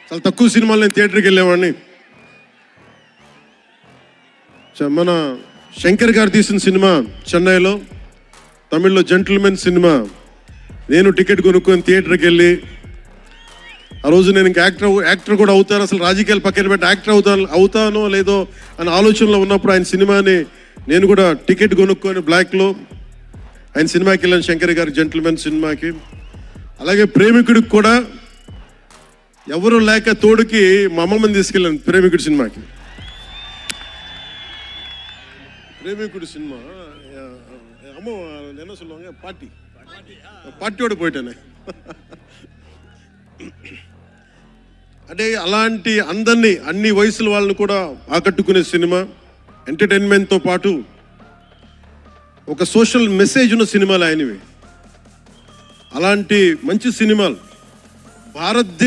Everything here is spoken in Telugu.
చాలా తక్కువ సినిమాలు నేను థియేటర్కి వెళ్ళేవాడిని. మన శంకర్ గారు తీసిన సినిమా చెన్నైలో, తమిళ్లో జెంటిల్మెన్ సినిమా, నేను టికెట్ కొనుక్కొని థియేటర్కి వెళ్ళి, ఆ రోజు నేను ఇంకా యాక్టర్ కూడా అవుతాను, అసలు రాజకీయాలు పక్కన పెట్టి యాక్టర్ అవుతానో లేదో అని ఆలోచనలో ఉన్నప్పుడు ఆయన సినిమాని నేను కూడా టికెట్ కొనుక్కొని బ్లాక్లో ఆయన సినిమాకి వెళ్ళాను, శంకర్ గారి జెంటిల్మెన్ సినిమాకి. అలాగే ప్రేమికుడికి కూడా ఎవరు లేక తోడుకి మా అమ్మమ్మని తీసుకెళ్ళాను ప్రేమికుడి సినిమాకి. ప్రేమికుడి సినిమా అమ్మ என்ன சொல்லுவாங்க, పార్టీயோடு పోయిటానే. అంటే అలాంటి అందరినీ, అన్ని వయసుల వాళ్ళని కూడా ఆకట్టుకునే సినిమా, ఎంటర్టైన్మెంట్తో పాటు ఒక సోషల్ మెసేజ్ ఉన్న సినిమాలు ఆయనవి. అలాంటి మంచి సినిమాలు భారతదేశ